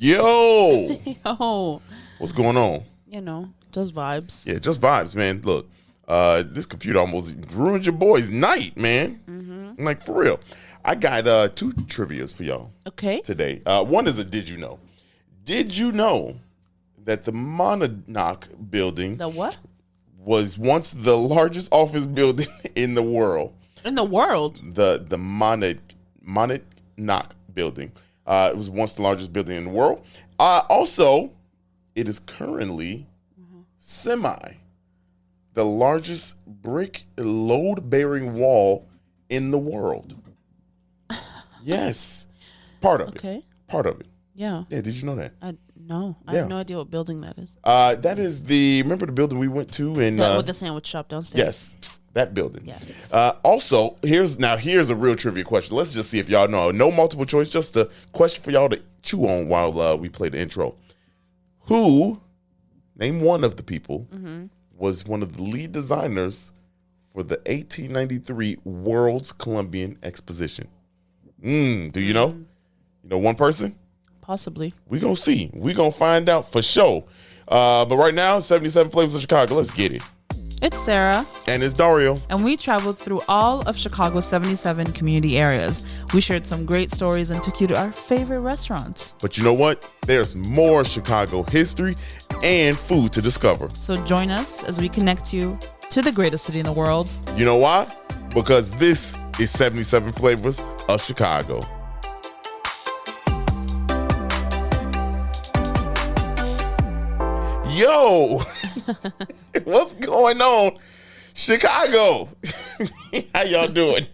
Yo. Yo. What's going on? You know, just vibes. Yeah, just vibes, man. Look, this computer almost ruined your boy's night, man. Mm-hmm. Like, for real. I got 2 trivias for y'all. Okay. Today. One is a did you know? Did you know that the Monadnock Building The what? was once the largest office building in the world? In the world? The Monadnock Building. It was once the largest building in the world. Also, it is currently the largest brick load-bearing wall in the world. Yes. Part of it. Okay. Part of it. Yeah. Yeah, did you know that? No. I have no idea what building that is. That is remember the building we went to in with the sandwich shop downstairs? Yes, that building. Yes. Also, here's a real trivia question. Let's just see if y'all know. No multiple choice, just a question for y'all to chew on while we play the intro. Name one of the people was one of the lead designers for the 1893 World's Columbian Exposition. Do you know? You know one person? Possibly. We gonna see. We gonna find out for sure. But right now, 77 Flavors of Chicago. Let's get it. It's Sarah. And it's Dario. And we traveled through all of Chicago's 77 community areas. We shared some great stories and took you to our favorite restaurants. But you know what? There's more Chicago history and food to discover. So join us as we connect you to the greatest city in the world. You know why? Because this is 77 Flavors of Chicago. Yo, what's going on, Chicago? How y'all doing?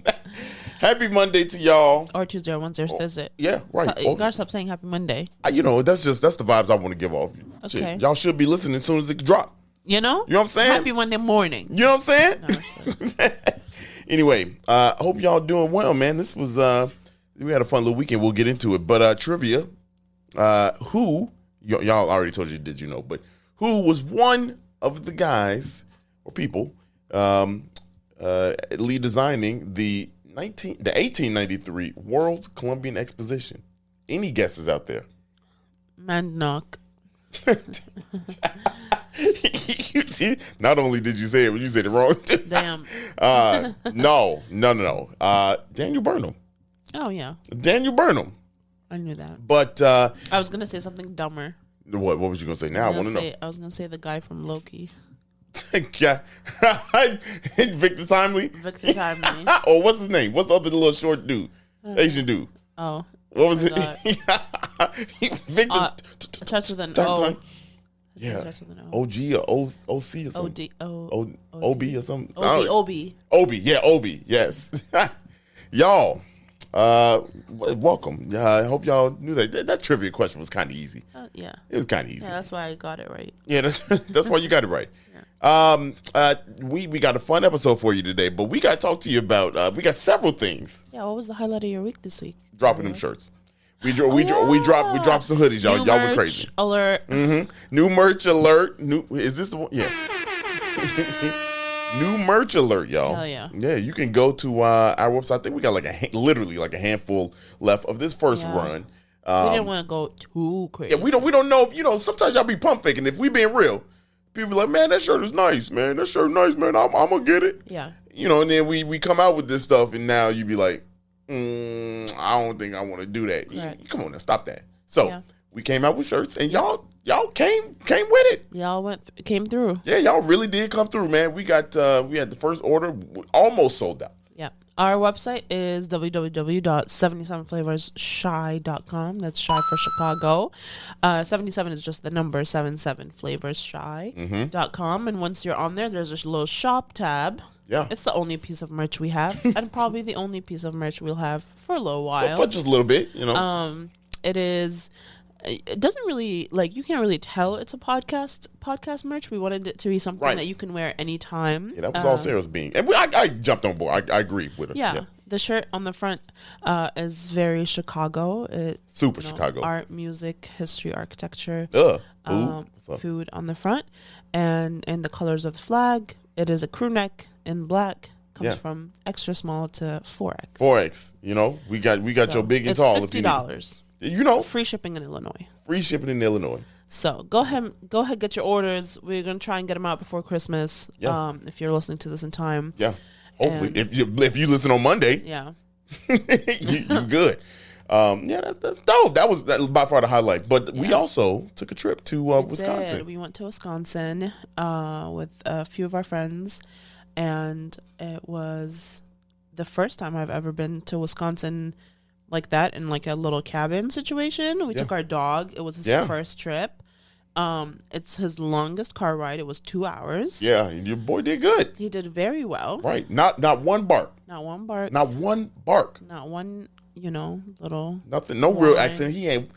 Happy Monday to y'all. Or Tuesday or Wednesday or Thursday. Yeah, right. So, you gotta stop saying Happy Monday. That's the vibes I want to give off. Okay. Shit, y'all should be listening as soon as it drop. You know? You know what I'm saying? Happy Monday morning. You know what I'm saying? No, Anyway, I hope y'all doing well, man. This was we had a fun little weekend. We'll get into it. But trivia, y'all already told you, did you know? But who was one of the guys or people lead designing the 1893 World's Columbian Exposition? Any guesses out there? Monadnock. Not only did you say it, but you said it wrong too. Damn. No. Daniel Burnham. Oh, yeah. Daniel Burnham. I knew that. But I was going to say something dumber. What was you going to say? Now I want to know. I was going to say the guy from Loki. Yeah. Victor Timely? Victor Timely. Or what's his name? What's the other little short dude? Asian dude. Oh. What was it? Victor. It starts with an O. Yeah. OG or OC or something. OB or something. OB. Yeah, OB. Yes. Y'all, welcome. I hope y'all knew that. That trivia question was kind of easy. Yeah. It was kind of easy. Yeah, that's why I got it right. Yeah, that's why you got it right. Yeah. We got a fun episode for you today, but we got to talk to you about, we got several things. Yeah, what was the highlight of your week this week? Dropping them shirts. We dropped some hoodies, y'all. Y'all were crazy. Alert. New merch alert. Is this the one? Yeah. New merch alert, y'all. Hell yeah. Yeah, you can go to our website. I think we got literally a handful left of this first run. We didn't want to go too crazy. Yeah, we don't know. You know, sometimes y'all be pump faking. If we being real, people be like, man, that shirt is nice, man. That shirt nice, man. I'm gonna get it. Yeah. You know, and then we come out with this stuff, and now you be like, I don't think I want to do that. Right. Come on now, stop that. So we came out with shirts, and y'all came with it. Y'all came through. Yeah, y'all really did come through, man. We got we had the first order almost sold out. Yeah. Our website is www.77flavorsshy.com. That's shy for Chicago. 77 is just the number 77flavorsshy.com. And once you're on there, there's a little shop tab. Yeah. It's the only piece of merch we have, and probably the only piece of merch we'll have for a little while. For just a little bit, you know. It doesn't really, you can't really tell it's a podcast merch. We wanted it to be something that you can wear anytime. Yeah, that was all Sarah's being. And I jumped on board. I agree with her. Yeah. The shirt on the front is very Chicago. Super Chicago. Art, music, history, architecture. Food on the front. And in the colors of the flag, it is a crew neck in black. Comes from extra small to 4X. 4X. You know, we got your big and tall. It's $50. free shipping in Illinois. Free shipping in Illinois. So go ahead, get your orders. We're gonna try and get them out before Christmas. Yeah. If you're listening to this in time. Yeah. Hopefully, if you listen on Monday. Yeah. you're good. That's dope. That was by far the highlight. But we also took a trip to Wisconsin. We went to Wisconsin with a few of our friends, and it was the first time I've ever been to Wisconsin like that, in like a little cabin situation. We took our dog. It was his first trip. It's his longest car ride. It was 2 hours. Yeah, your boy did good. He did very well. Right. Not one bark. Not one bark. Not one bark. Not one, little. Nothing. No real accident. He ain't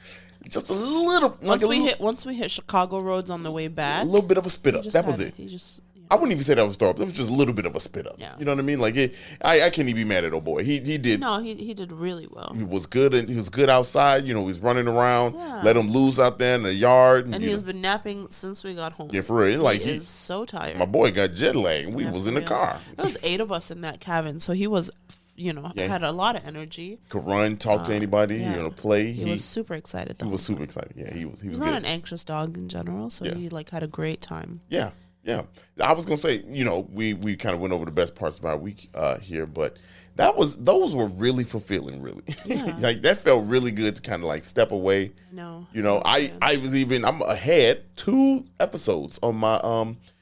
just a little. Once we hit Chicago roads on the way back, a little bit of a spit up. That was it. He just. I wouldn't even say that was throw up. It was just a little bit of a spit up. Yeah. You know what I mean? Like I can't even be mad at old boy. He did. No, he did really well. He was good, and he was good outside. He was running around. Yeah. Let him loose out there in the yard. And he's been napping since we got home. Yeah, for real. Like he is so tired. My boy got jet lag. We was in the car. There was 8 of us in that cabin, so he was, had a lot of energy. Could run, talk to anybody, play. He was super excited. He was super excited. Yeah, he was. He's not an anxious dog in general, so he had a great time. Yeah. Yeah, I was gonna say, we kind of went over the best parts of our week here, but those were really fulfilling, really. Yeah. Like that felt really good to kind of like step away. No, I'm ahead 2 episodes on my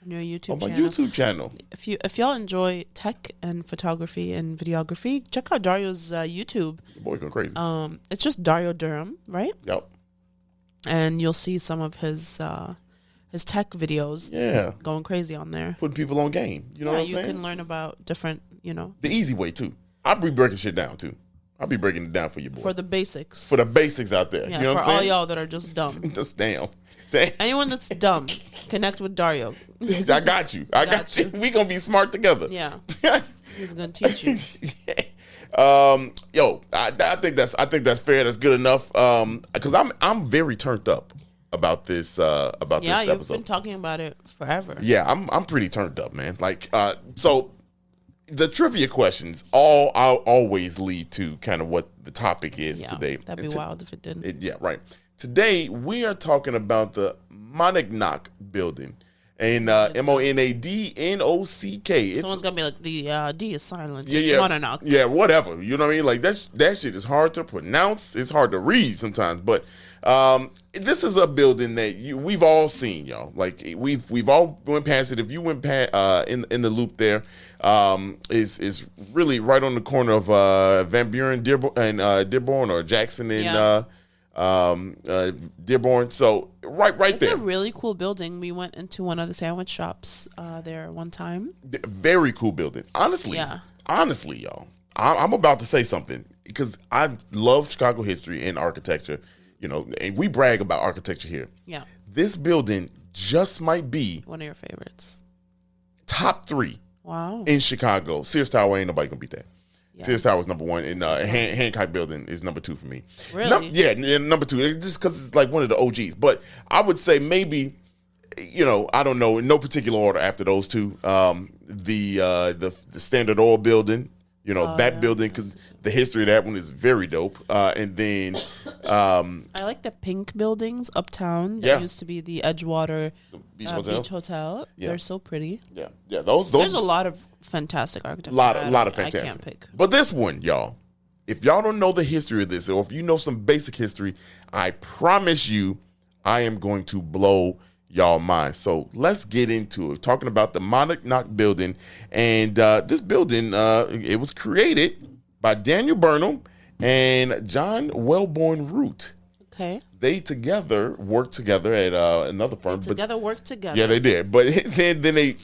YouTube channel. If y'all enjoy tech and photography and videography, check out Dario's YouTube. Your boy going crazy. It's just Dario Durham, right? Yep. And you'll see some of his tech videos, going crazy on there. Putting people on game. You know what I'm saying? You can learn about different, The easy way, too. I'll be breaking shit down, too. I'll be breaking it down for you, boy. For the basics. For the basics out there. Yeah, you know what I'm saying? For all y'all that are just dumb. Just damn. Anyone that's dumb, connect with Dario. I got you. I got you. We going to be smart together. Yeah. He's going to teach you. I think that's fair. That's good enough. Because I'm very turned up about this episode. Yeah, you've been talking about it forever. Yeah, I'm pretty turned up, man. Like, so the trivia questions always lead to kind of what the topic is today. That'd be wild if it didn't. Yeah, right. Today we are talking about the Monadnock Building. And Monadnock. Someone's gonna be like, the D is silent. Yeah, Monadnock. Yeah, whatever. You know what I mean? Like that shit is hard to pronounce. It's hard to read sometimes. But this is a building that we've all seen, y'all. Like we've all went past it. If you went past in the loop there, is really right on the corner of Van Buren, Dearborn, or Jackson and Dearborn. So right there. It's a really cool building. We went into one of the sandwich shops there one time. Very cool building. Honestly, y'all, I'm about to say something because I love Chicago history and architecture. And we brag about architecture here. Yeah. This building just might be one of your favorites. Top 3. Wow. In Chicago. Sears Tower, ain't nobody gonna beat that. Yeah. Sears Tower is number 1, and Hancock Building is number 2 for me. Really? Number 2. Just because it's like one of the OGs. But I would say maybe, I don't know, in no particular order after those 2. The Standard Oil Building. That building, because the history of that one is very dope. And then I like the pink buildings uptown. That used to be the Edgewater Beach Hotel. Yeah. They're so pretty. Yeah. Those. There's a lot of fantastic architecture. A lot of fantastic. I can't pick. But this one, y'all, if y'all don't know the history of this, or if you know some basic history, I promise you, I am going to blow y'all mind. So let's get into it. Talking about the Monadnock Building. And this building, it was created by Daniel Burnham and John Wellborn Root. Okay. They worked together at another firm. Worked together. Yeah, they did. But then they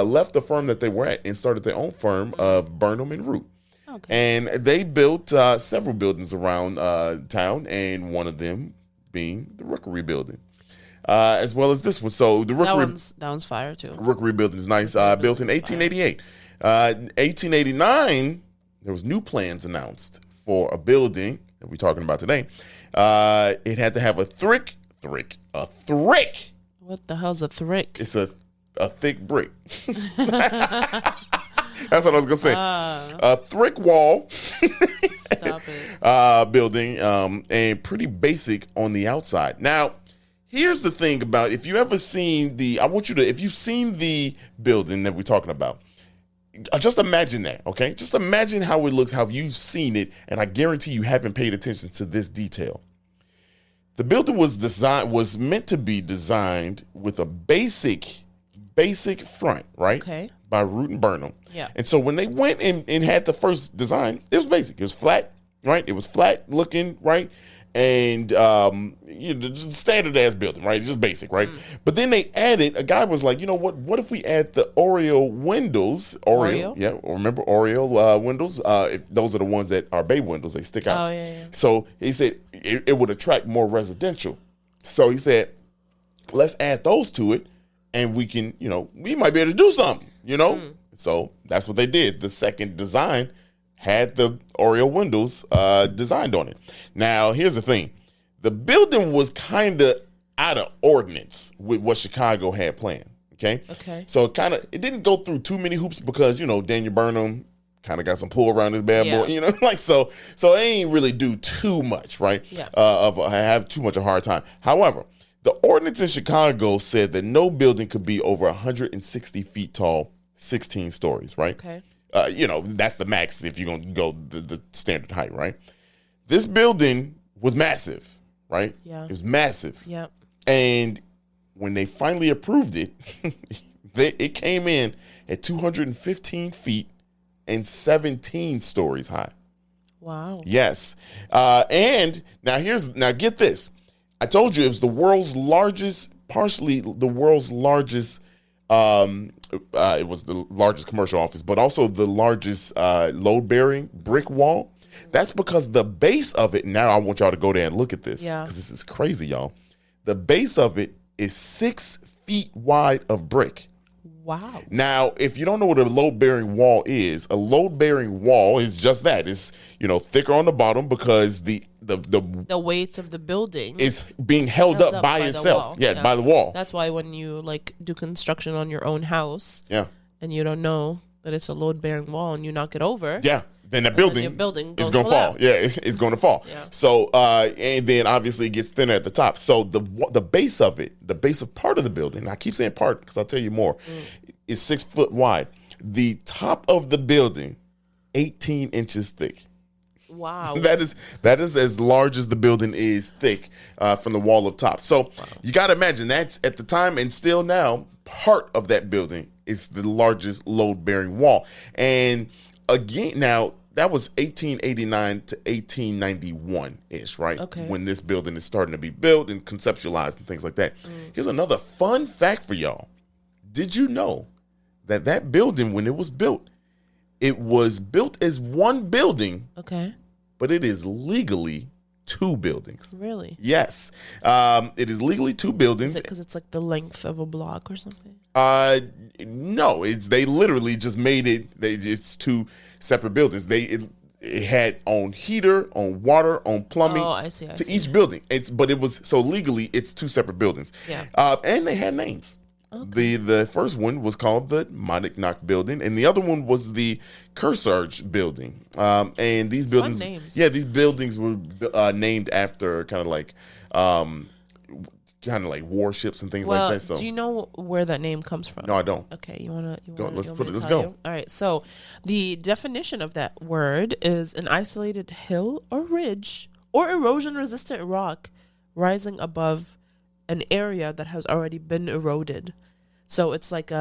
left the firm that they were at and started their own firm of Burnham and Root. Okay. And they built several buildings around town, and one of them being the Rookery Building. As well as this one. So the Rookery, that one's fire too. Rookery Building is nice. Built in 1888. 1889, there was new plans announced for a building that we're talking about today. It had to have a thrick. What the hell's a thrick? It's a thick brick. That's what I was gonna say. A brick wall. Stop it. Building, and pretty basic on the outside. Now, here's the thing about if you've seen the building that we're talking about, just imagine that, okay? Just imagine how it looks, how you've seen it, and I guarantee you haven't paid attention to this detail. The building was meant to be designed with a basic front, right? Okay. By Root and Burnham. Yeah. And so when they went and had the first design, it was basic. It was flat, right? It was flat looking, right? And just standard ass building, right? Just basic, right? But then they added, a guy was like, you know what if we add the Oreo windows? Oreo? Yeah, remember Oreo windows? Those are the ones that are bay windows. They stick out. Oh, yeah. So he said it would attract more residential. So he said, let's add those to it and we can, we might be able to do something, So that's what they did. The second design had the Oreo windows designed on it. Now, here's the thing. The building was kind of out of ordinance with what Chicago had planned, okay? So it didn't go through too many hoops because, Daniel Burnham kind of got some pull around his bad boy, so it ain't really do too much, right? Yeah. Have too much of a hard time. However, the ordinance in Chicago said that no building could be over 160 feet tall, 16 stories, right? Okay. That's the max if you're going to go the standard height, right? This building was massive, right? Yeah. It was massive. Yeah. And when they finally approved it, it came in at 215 feet and 17 stories high. Wow. Yes. And now get this. I told you it was the world's largest, partially the world's largest it was the largest commercial office, but also the largest load-bearing brick wall. That's because the base of it, now I want y'all to go there and look at this, because this is crazy, y'all. The base of it is 6 feet wide of brick. Wow. Now, if you don't know what a load-bearing wall is, a load-bearing wall is just that. It's, thicker on the bottom because the weight of the building is being held up by itself. Yeah, by the wall. That's why when you do construction on your own house, and you don't know that it's a load-bearing wall and you knock it over, then the building is going to fall. Yeah, it's going to fall. Yeah. So, and then obviously it gets thinner at the top. So the base of it, the base of part of the building, I keep saying part because I'll tell you more, is 6 foot wide. The top of the building, 18 inches thick. Wow. That is as large as the building is thick from the wall up top. So you got to imagine that's at the time and still now part of that building is the largest load-bearing wall. And again, now that was 1889 to 1891-ish, right? Okay. When this building is starting to be built and conceptualized and things like that. Here's another fun fact for y'all. Did you know that building, when it was built as one building. Okay. But it is legally 2 buildings. Really? Yes. It is legally 2 buildings. Is it because it's like the length of a block or something? No. They literally just made it. It's 2 separate buildings. It had on heater, on water, on plumbing. Oh, I see. Each building. But it was so legally it's 2 separate buildings. Yeah. And they had names. Okay. The first one was called the Monadnock Building, and the other one was the Kearsarge Building. And these buildings, fun names. these buildings were named after kind of like warships and things like that. So, do you know where that name comes from? No, I don't. Okay, you wanna let's put it. Let's go. go. All right. So, the definition of that word is an isolated hill or ridge or erosion-resistant rock rising above an area that has already been eroded. So it's like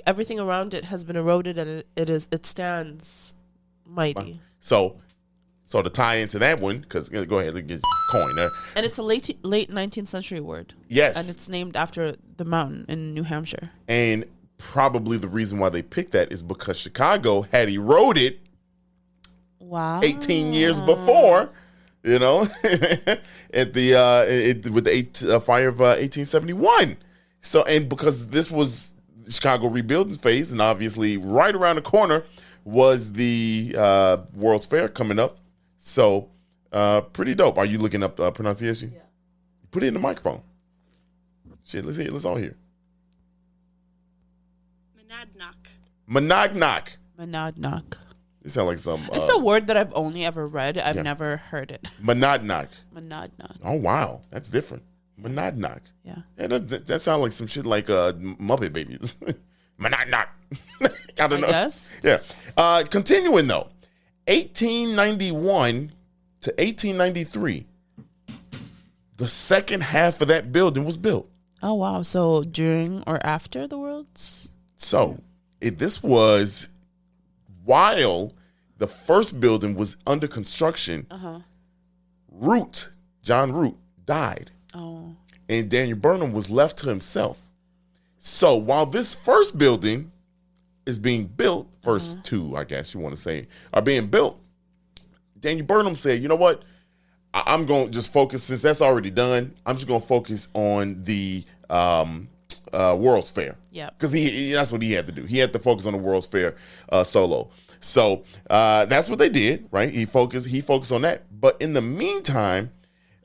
everything around it has been eroded and it stands mighty. So to tie into that one, because go ahead and get coin there. And it's a late 19th century word. Yes. And it's named after the mountain in New Hampshire. And probably the reason why they picked that is because Chicago had eroded 18 years before. At with the fire of 1871. So, and because this was Chicago rebuilding phase, and obviously right around the corner was the World's Fair coming up. So, pretty dope. Are you looking up pronunciation? Yeah. Put it in the microphone. Shit, let's hear. Let's all hear. Monadnock. Monadnock. It sounds like some. It's a word that I've only ever read. I've never heard it. Monadnock. Monadnock. Oh wow, that's different. Monadnock. Yeah. That sounds like some shit like Muppet Babies. Monadnock. I don't know. Yes. Yeah. Continuing though, 1891 to 1893, the second half of that building was built. Oh wow! So during or after the Worlds? So this was while the first building was under construction. John Root died. Oh. And Daniel Burnham was left to himself. So while this first building is being built, first two, I guess you want to say, are being built, Daniel Burnham said, you know what? I'm going to just focus, since that's already done, I'm just going to focus on the World's Fair. Yeah. Because that's what he had to do. He had to focus on the World's Fair solo. So that's what they did, right? He focused on that. But in the meantime,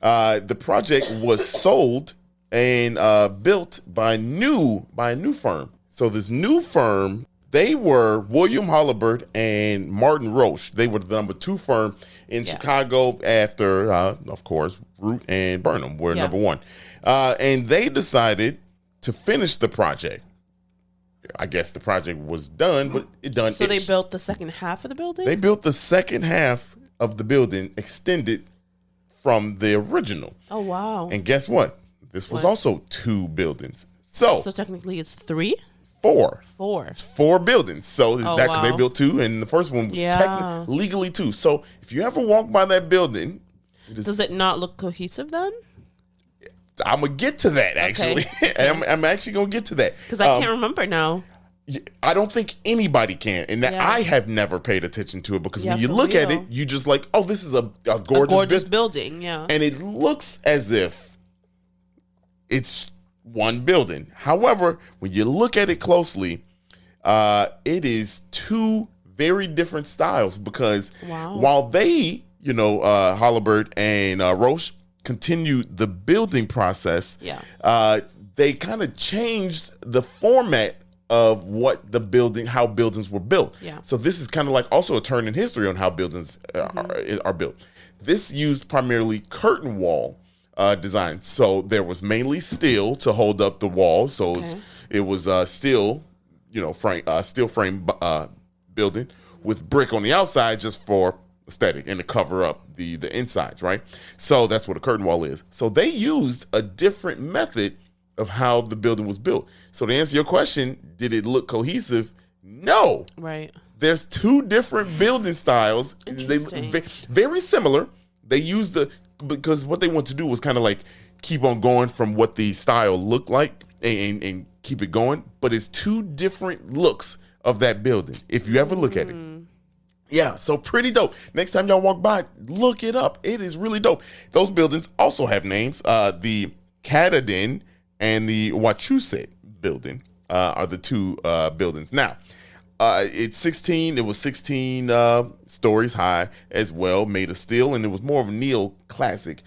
the project was sold and built by a new firm. So this new firm, they were William Halliburton and Martin Roche. They were the number 2 firm in Chicago after, of course, Root and Burnham were number 1. And they decided to finish the project. I guess the project was done, but it done. So they built the second half of the building? They built the second half of the building, extended from the original. Oh, wow. And guess what? This was also 2 buildings. So technically it's 3? 4. 4. It's 4 buildings. So that because they built 2, and the first one was technically legally 2. So if you ever walk by that building, does it not look cohesive then? I'm gonna get to that actually. Okay. I'm actually gonna get to that because I can't remember now. I don't think anybody can, and that I have never paid attention to it because when you look at it, you just like, oh, this is a gorgeous building, yeah, and it looks as if it's one building. However, when you look at it closely, it is 2 very different styles because while they, Halliburton and Roche continued the building process, they kind of changed the format of what how buildings were built. Yeah. So this is kind of like also a turn in history on how buildings are built. This used primarily curtain wall design. So there was mainly steel to hold up the walls. So it was steel frame building with brick on the outside just for aesthetic and to cover up the insides, right? So that's what a curtain wall is. So they used a different method of how the building was built. So to answer your question, did it look cohesive? No. Right. There's 2 different building styles. They look very similar. They used because what they want to do was kind of like keep on going from what the style looked like and keep it going. But it's 2 different looks of that building if you ever look at it. Yeah, so pretty dope. Next time y'all walk by, look it up. It is really dope. Those buildings also have names. The Katahdin and the Wachusett building are the 2 buildings. Now, it was 16 stories high as well, made of steel, and it was more of a neoclassic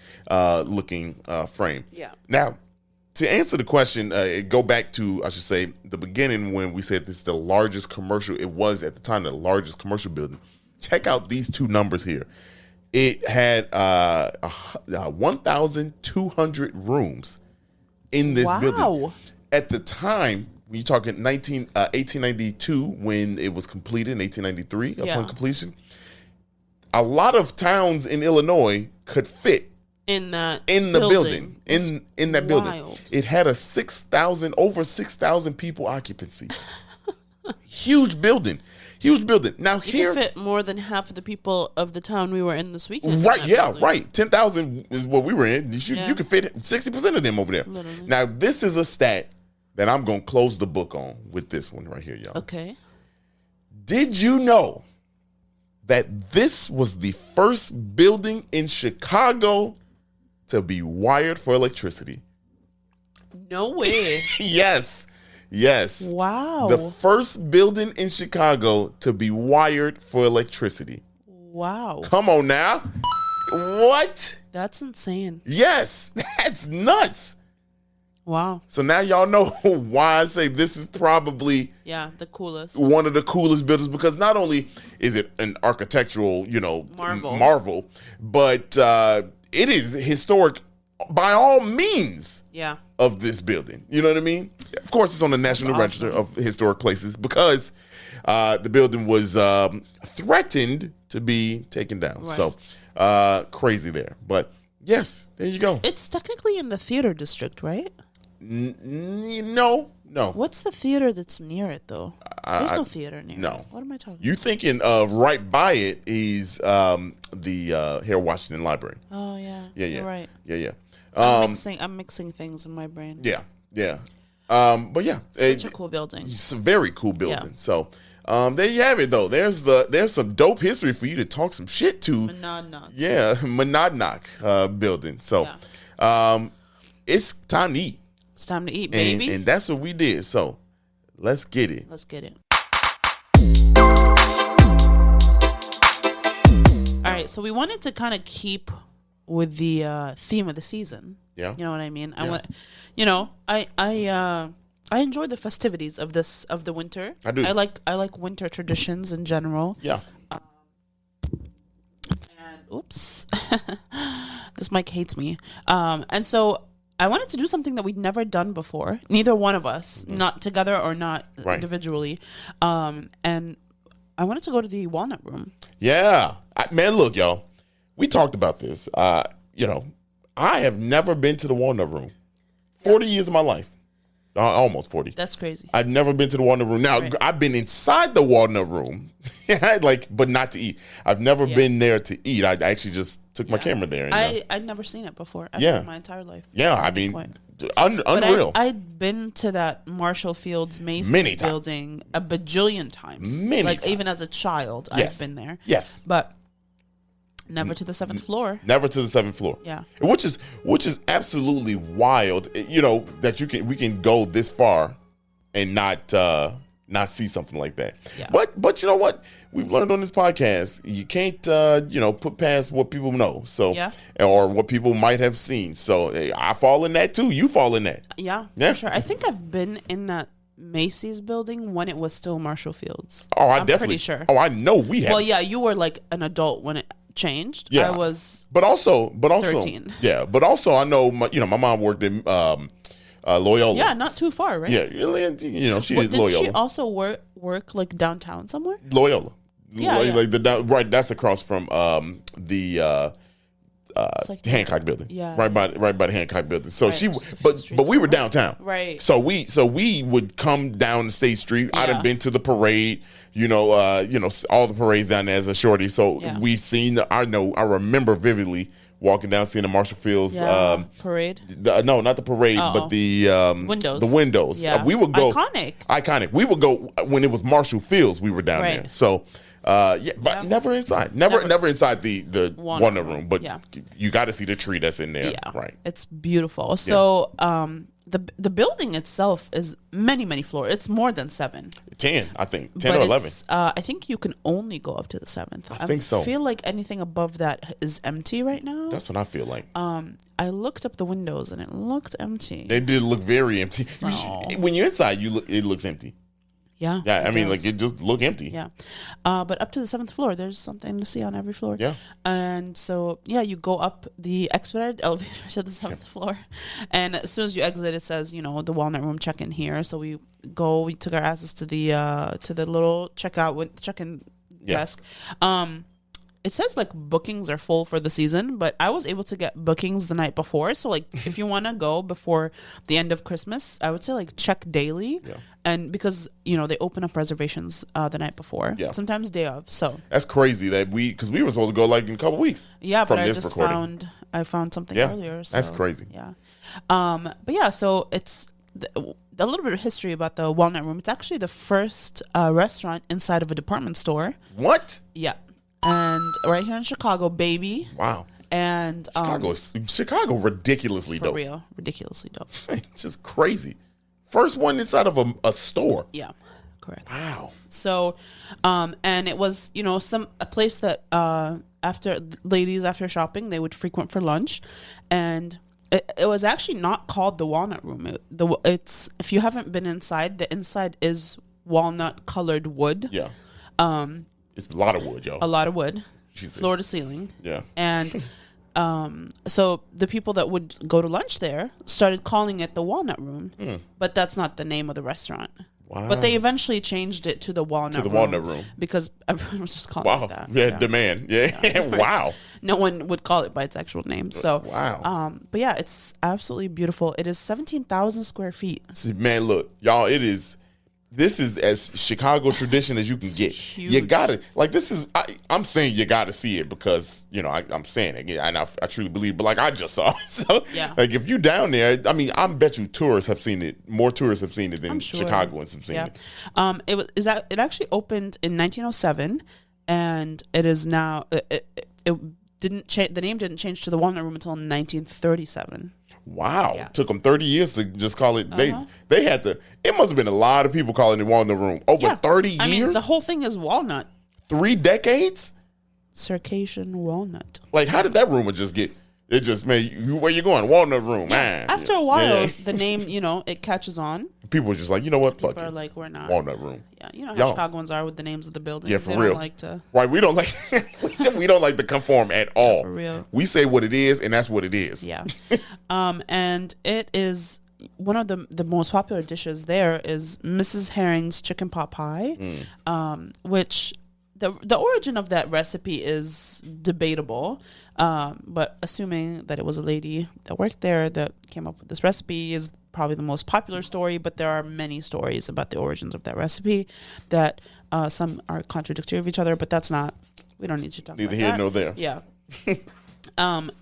looking frame. Yeah. Now, to answer the question, go back to, I should say, the beginning when we said this is the largest commercial. It was at the time the largest commercial building. Check out these 2 numbers here. It had 1,200 rooms in this building. At the time, when you're talking 1892, when it was completed in 1893, upon completion, a lot of towns in Illinois could fit in the building. In that building. It had over 6,000 people occupancy. Huge building. Now here, fit more than half of the people of the town we were in this weekend. Right? Yeah, building. Right. 10,000 is what we were in. You could fit 60% of them over there. Literally. Now this is a stat that I'm gonna close the book on with this one right here, y'all. Okay. Did you know that this was the first building in Chicago to be wired for electricity? No way. Yes. Wow. The first building in Chicago to be wired for electricity. Wow. Come on now. What? That's insane. Yes, that's nuts. Wow. So now y'all know why I say this is probably the coolest. One of the coolest buildings, because not only is it an architectural, marvel, but it is historic by all means. Yeah. Of this building. You know what I mean? Of course, it's on the National Register of Historic Places because the building was threatened to be taken down. Right. So crazy there. But yes, there you go. It's technically in the theater district, right? No. What's the theater that's near it, though? There's no theater near it. What am I talking about? You thinking of right by it is the Harold Washington Library. Oh, yeah. Yeah. You're right. Yeah. I'm mixing things in my brain. Yeah. But yeah. Such a cool building. It's a very cool building. Yeah. So there you have it, though. There's some dope history for you to talk some shit to. Monadnock. Yeah, Monadnock Building. So it's time to eat. It's time to eat, baby. And that's what we did. So let's get it. All right. So we wanted to kind of keep with the theme of the season. Yeah. You know what I mean? Yeah. I enjoy the festivities of the winter. I do. I like winter traditions in general. Yeah. And oops. This mic hates me. And so I wanted to do something that we'd never done before. Neither one of us, not together or not individually. And I wanted to go to the Walnut Room. Yeah. Man, look, y'all. We talked about this. I have never been to the Walnut Room. 40 years of my life. Almost 40. That's crazy. I've never been to the Walnut Room. Now, I've been inside the Walnut Room, but not to eat. I've never been there to eat. I actually just took my camera there. And, I'd never seen it before in my entire life. Yeah, I mean, unreal. I'd been to that Marshall Fields Macy's building a bajillion times. Even as a child, I've been there. Yes. But never to the 7th floor. Never to the 7th floor. Yeah. Which is absolutely wild, that we can go this far and not see something like that. Yeah. But you know what? We've learned on this podcast, you can't put past what people know. So or what people might have seen. So I fall in that too. You fall in that. Yeah. For sure. I think I've been in that Macy's building when it was still Marshall Fields. Oh, I'm definitely pretty sure. Oh, I know we have. Well, yeah, you were like an adult when it changed. Yeah. I was but also 13. Yeah, but also I know my mom worked in Loyola. Yeah, not too far, right? Yeah, she did Did Loyola. she also work like downtown somewhere? Loyola. Yeah, right. That's across from the Hancock Building. Yeah, right by the Hancock Building. So but we were downtown. Right. So we would come down State Street. Yeah. I'd have been to the parade. All the parades down there as a shorty. So we've seen. I remember vividly walking down, seeing the Marshall Fields parade. No, not the parade, but the windows. The windows. Yeah. We would go iconic. We would go when it was Marshall Fields. We were down there. So. But never inside. Never inside the Walnut Room. But you got to see the tree that's in there. Yeah, right. It's beautiful. So the building itself is many floors. It's more than 7. 10, I think. 10 or 11. I think you can only go up to the 7th. I think so. I feel like anything above that is empty right now. That's what I feel like. I looked up the windows and it looked empty. They did look very empty. So. When you're inside, it looks empty. Yeah. I mean, it just look empty. Yeah. But up to the 7th floor, there's something to see on every floor. Yeah. And so, you go up the expedited elevator to the 7th floor. And as soon as you exit, it says, the Walnut Room check-in here. So we took our asses to the little check-in desk. It says like bookings are full for the season, but I was able to get bookings the night before. So like if you want to go before the end of Christmas, I would say like check daily. Yeah. And because, they open up reservations the night before, sometimes day of. So that's crazy that because we were supposed to go like in a couple weeks. Yeah, but I found something earlier. So, that's crazy. Yeah. So it's a little bit of history about the Walnut Room. It's actually the first restaurant inside of a department store. What? Yeah. And right here in Chicago, baby. Wow. And Chicago ridiculously dope. For real, ridiculously dope. It's just crazy. First one inside of a store. Yeah, correct. Wow. So, and it was a place that after shopping they would frequent for lunch, and It was actually not called the Walnut Room. It's if you haven't been inside, the inside is walnut colored wood. Yeah. It's a lot of wood, y'all. A lot of wood, floor to ceiling. Yeah. And so the people that would go to lunch there started calling it the Walnut Room, but that's not the name of the restaurant. Wow. But they eventually changed it to the Walnut Room because everyone was just calling it that. Yeah, demand. Yeah. Wow. No one would call it by its actual name. So wow. But yeah, it's absolutely beautiful. It is 17,000 square feet. See, man, look, y'all, this is as Chicago tradition as you can get. Huge. You gotta I'm saying you gotta see it because I'm saying it and I truly believe. But like I just saw it, so like if you down there, I mean, I bet you tourists have seen it. More tourists have seen it than Chicagoans have seen it. It actually opened in 1907, and it is now it didn't change. The name didn't change to the Walnut Room until 1937. Wow. Yeah. Took them 30 years to just call it. They had to. It must have been a lot of people calling it Walnut Room. Over 30 years? I mean, the whole thing is walnut. 3 decades? Circassian walnut. Like, how did that rumor just get? It just made you, where you going? Walnut Room. Yeah. After a while, the name, it catches on. People were just like, you know what? People are like, we're not. Walnut Room. Yeah, you know how Chicagoans are with the names of the buildings. Yeah, for they real. Don't like to. Right, we don't like we don't like to conform at all. For real. We say what it is, and that's what it is. Yeah. And it is one of the most popular dishes there is Mrs. Herring's chicken pot pie, which the origin of that recipe is debatable. But assuming that it was a lady that worked there that came up with this recipe is probably the most popular story, but there are many stories about the origins of that recipe that some are contradictory of each other, but we don't need to talk about that. Neither here nor there. Yeah.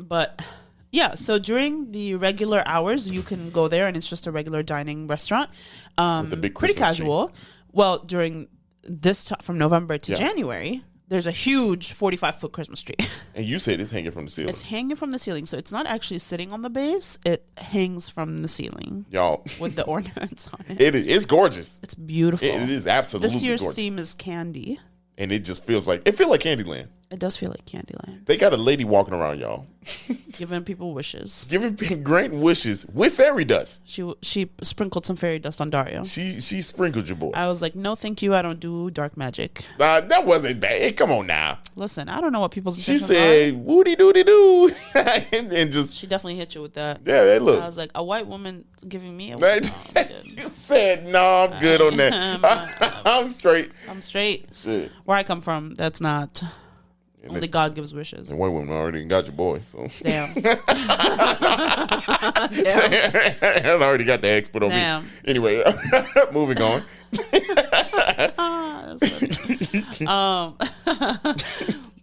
But yeah, so during the regular hours, you can go there and it's just a regular dining restaurant. With the big pretty Christmas casual. tree. Well, during this from November to January, there's a huge 45-foot Christmas tree. And you said it's hanging from the ceiling. It's hanging from the ceiling, so it's not actually sitting on the base. It hangs from the ceiling, y'all, with the ornaments on it. It's gorgeous. It's beautiful. It is absolutely gorgeous. This year's theme is candy, and it just feels like Candyland. It does feel like Candyland. They got a lady walking around, y'all, giving people wishes, granting wishes with fairy dust. She sprinkled some fairy dust on Dario. She sprinkled your boy. I was like, no, thank you. I don't do dark magic. That wasn't bad. Hey, come on now. Listen, I don't know what people's intentions are. She said, "Woody doody doo," and just she definitely hit you with that. Yeah, hey, look. I was like, a white woman giving me a. You said, "No, I'm good on that. I'm straight. I'm straight." Shit. Where I come from, that's not. Only God gives wishes. And white women already got your boy, so damn. I already got the expert on me. Anyway, moving on.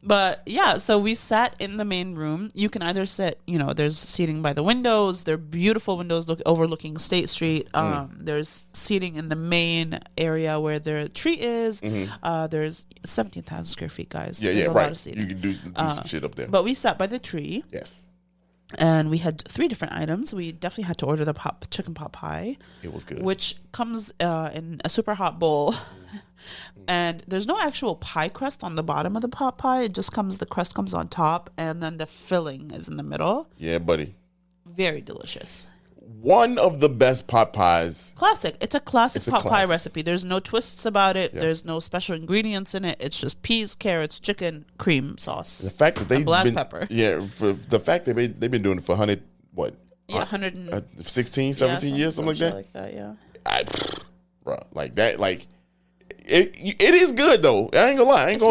But yeah, so we sat in the main room. You can either sit, there's seating by the windows. They're beautiful windows overlooking State Street. There's seating in the main area where the tree is. There's 17,000 square feet, guys. Yeah, there's a right. lot of seating. You can do some shit up there. But we sat by the tree. Yes. And we had 3 different items. We definitely had to order the chicken pot pie. It was good. Which comes in a super hot bowl. And there's no actual pie crust on the bottom of the pot pie. It just the crust comes on top, and then the filling is in the middle. Yeah, buddy. Very delicious. One of the best pot pies. Classic. It's a classic pot pie recipe. There's no twists about it. Yeah. There's no special ingredients in it. It's just peas, carrots, chicken, cream sauce. The fact that they've black pepper. Yeah, for the fact that they've been doing it for 16, 17 years, something like that. Like that, yeah. Bro, like that, like. It is good though. I ain't gonna lie. It's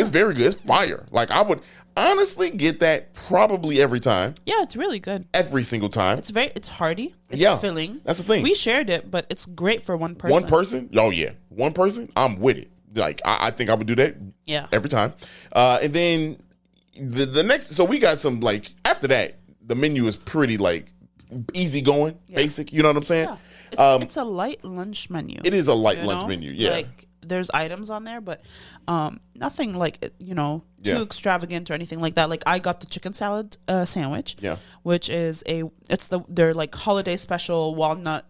very good. It's fire. Like I would honestly get that probably every time. Yeah, it's really good. Every single time. It's hearty. It's filling. That's the thing. We shared it, but it's great for one person. One person? Oh yeah. One person? I'm with it. Like I think I would do that every time. And then the next we got some like after that, the menu is pretty like easy going, basic. You know what I'm saying? Yeah. It's a light lunch menu. It is a light lunch menu, yeah. Like there's items on there, but nothing like too extravagant or anything like that. Like I got the chicken salad sandwich, which is their like holiday special walnut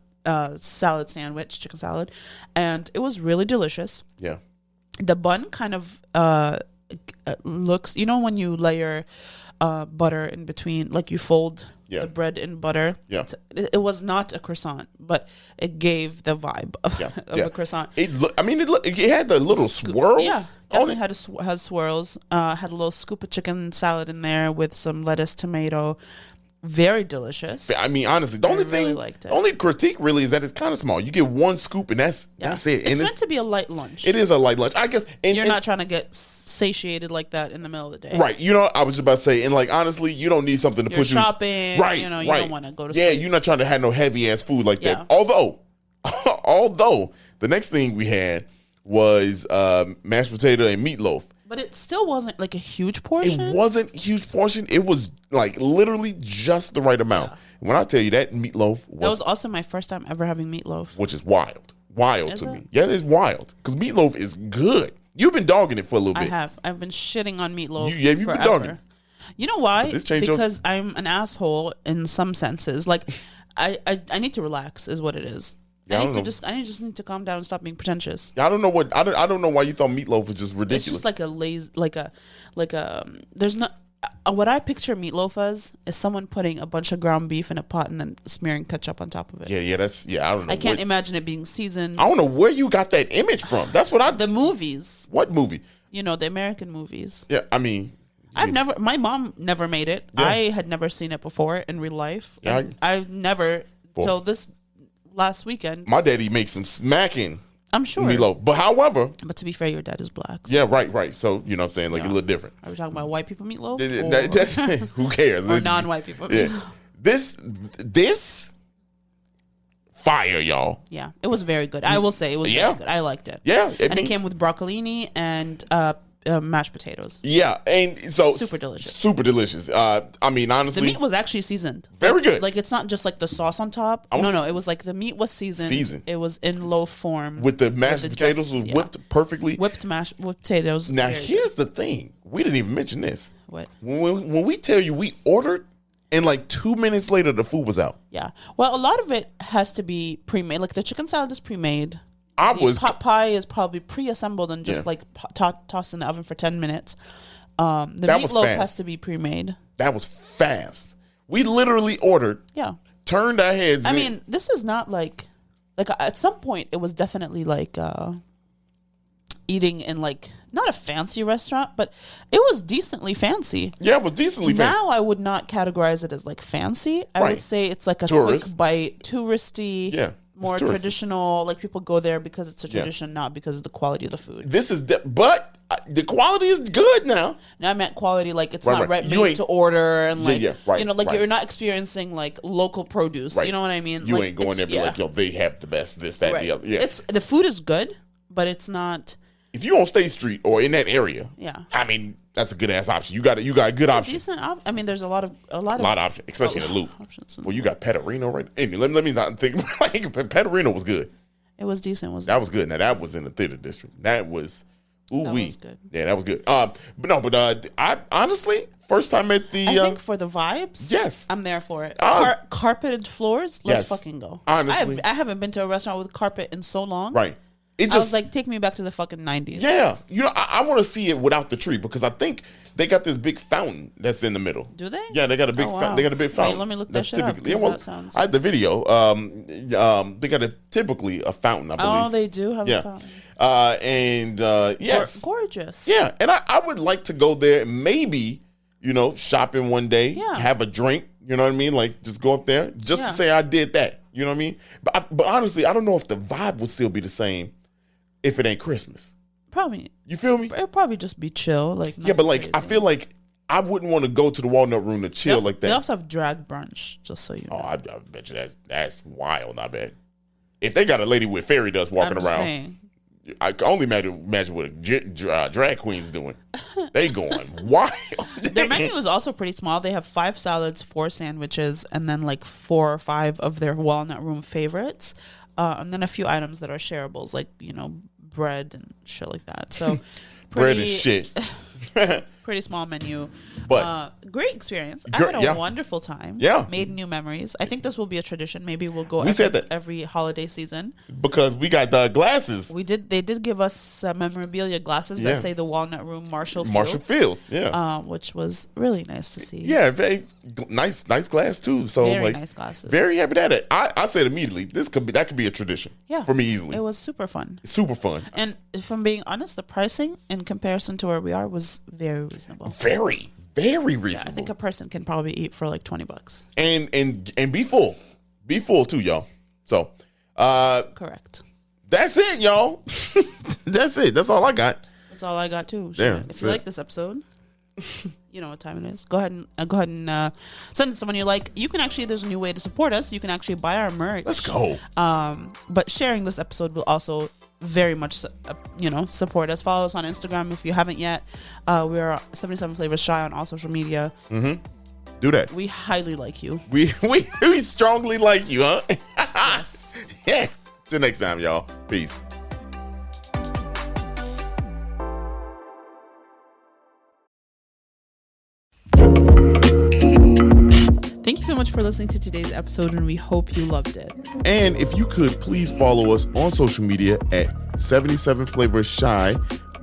salad sandwich, chicken salad, and it was really delicious. Yeah, the bun kind of looks, when you layer butter in between, like you fold the bread and butter. Yeah. It was not a croissant, but it gave the vibe of a croissant. It had the little swirls. Yeah, definitely has swirls. Had a little scoop of chicken salad in there with some lettuce, tomato. Very delicious. I mean, honestly, the only critique really is that it's kind of small. You get one scoop and that's it. It's meant to be a light lunch. It is a light lunch, I guess. And you're not trying to get satiated like that in the middle of the day, right? I was just about to say, and like honestly, you don't need something to push you shopping, right? You don't want to go to sleep. You're not trying to have no heavy ass food like that. Although the next thing we had was mashed potato and meatloaf. But it still wasn't like a huge portion. It wasn't a huge portion. It was like literally just the right amount. Yeah. When I tell you that meatloaf that was also my first time ever having meatloaf. Which is wild. Wild to me. Yeah, it's wild. Because meatloaf is good. You've been dogging it for a little bit. I have. I've been shitting on meatloaf you've forever. Been dogging. You know why? Because I'm an asshole in some senses. Like I need to relax is what it is. Yeah, I just need to calm down and stop being pretentious. I don't know I don't know why you thought meatloaf was just ridiculous. It's just like a there's not what I picture meatloaf as is someone putting a bunch of ground beef in a pot and then smearing ketchup on top of it. I don't know. I can't imagine it being seasoned. I don't know where you got that image from. That's what the movies. What movie? The American movies. Yeah, I mean my mom never made it. Yeah. I had never seen it before in real life. Yeah, I never till this last weekend. My daddy makes some smacking. I'm sure. Meatloaf. But to be fair, your dad is black. So. Yeah, right. So, you know what I'm saying? Like, a little different. Are we talking about white people meatloaf? Who cares? Or non-white people meatloaf? This, fire, y'all. Yeah, it was very good. I will say it was very good. I liked it. Yeah. It came with broccolini and mashed potatoes. Yeah, and so super delicious. Super delicious. I mean, honestly, the meat was actually seasoned. Very good. Like it's not just like the sauce on top. No. It was like the meat was seasoned. It was in loaf form. With the mashed potatoes was whipped perfectly. Whipped potatoes. Now here's the thing: we didn't even mention this. What? When we tell you we ordered, and like 2 minutes later the food was out. Yeah. Well, a lot of it has to be pre-made. Like the chicken salad is pre-made. Pot pie is probably pre-assembled and just like tossed in the oven for 10 minutes. The meatloaf has to be pre-made. That was fast. We literally ordered. Yeah. Turned our heads. I mean, this is not like at some point it was definitely like eating in like not a fancy restaurant, but it was decently fancy. Yeah, it was decently fancy. Now I would not categorize it as like fancy. I would say it's like a quick bite, touristy. Yeah. More traditional, like people go there because it's a tradition, not because of the quality of the food. But the quality is good now. No, I meant quality, like it's not made to order and like you're not experiencing like local produce. Right. You know what I mean? You ain't going there and be like, yo, they have the best this, that, the other. Yeah, the food is good, but it's not. If you're on State Street or in that area, I mean that's a good ass option. You got a good option. Decent. I mean, there's a lot of options, especially in the Loop. Well, you got Pecorino right. Anyway, let me not think. Like Pecorino was good. It was decent. That was good. Now that was in the theater district. That was was good. Yeah, that was good. I honestly first time at the. I think for the vibes, yes, I'm there for it. Carpeted floors. Let's fucking go. Honestly, I haven't been to a restaurant with carpet in so long. Right. I was like, take me back to the fucking 90s. Yeah. I want to see it without the tree because I think they got this big fountain that's in the middle. Do they? Yeah, they got a big fountain. They got a big fountain. Wait, let me look that shit up. That sounds... I had the video. They got typically a fountain, I believe. Oh, they do have a fountain. Yes. Gorgeous. Yeah, and I would like to go there and maybe, shopping one day, have a drink, you know what I mean? Like, just go up there just to say I did that, you know what I mean? But honestly, I don't know if the vibe would still be the same if it ain't Christmas. Probably. You feel me? It'll probably just be chill. Like but like crazy. I feel like I wouldn't want to go to the Walnut Room to chill like that. They also have drag brunch, just so you know. Oh, I bet you that's wild, I bet. If they got a lady with fairy dust walking around, saying. I can only imagine what drag queens doing. They going wild. Their menu is also pretty small. They have 5 salads, 4 sandwiches, and then like 4 or 5 of their Walnut Room favorites. And then a few items that are shareables, like, bread and shit like that. So bread and shit. Pretty small menu. But great experience. I had a wonderful time. Yeah. Made new memories. I think this will be a tradition. Maybe we'll go every holiday season. Because we got the glasses. They did give us memorabilia glasses that say the Walnut Room Marshall Fields. Yeah. Which was really nice to see. Yeah, very nice glass too. So very nice glasses. Very happy that it. I said immediately, that could be a tradition. Yeah. For me easily. It was super fun. Super fun. And if I'm being honest, the pricing in comparison to where we are was very reasonable. Very, very reasonable. Yeah, I think a person can probably eat for like $20. And be full. Be full too, y'all. So correct. That's it, y'all. That's it. That's all I got. That's all I got too. Yeah, if you like this episode, you know what time it is. Go ahead and send it to someone you like. You can actually, there's a new way to support us. You can actually buy our merch. Let's go. But sharing this episode will also very much, support us. Follow us on Instagram if you haven't yet. We are 77 Flavors Shy on all social media. Mm-hmm. Do that. We highly like you. We strongly like you, huh? Yes. Yeah. Till next time, y'all. Peace. Thank you so much for listening to today's episode, and we hope you loved it. And if you could, please follow us on social media at 77 Flavors Shy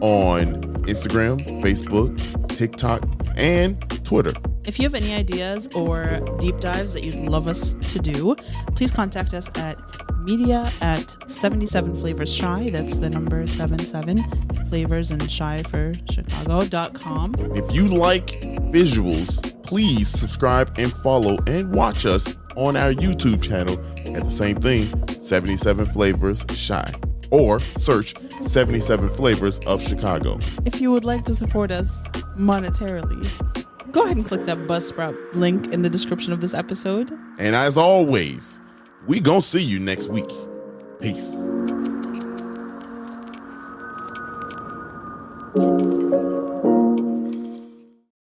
on Instagram, Facebook, TikTok, and Twitter. If you have any ideas or deep dives that you'd love us to do, please contact us at media@77flavorsshy. That's the number 77 flavors and shy for Chicago.com. If you like visuals, please subscribe and follow and watch us on our YouTube channel at the same thing, 77 Flavors Shy, or search 77 Flavors of Chicago. If you would like to support us monetarily, go ahead and click that Buzzsprout link in the description of this episode. And as always, we gonna see you next week. Peace.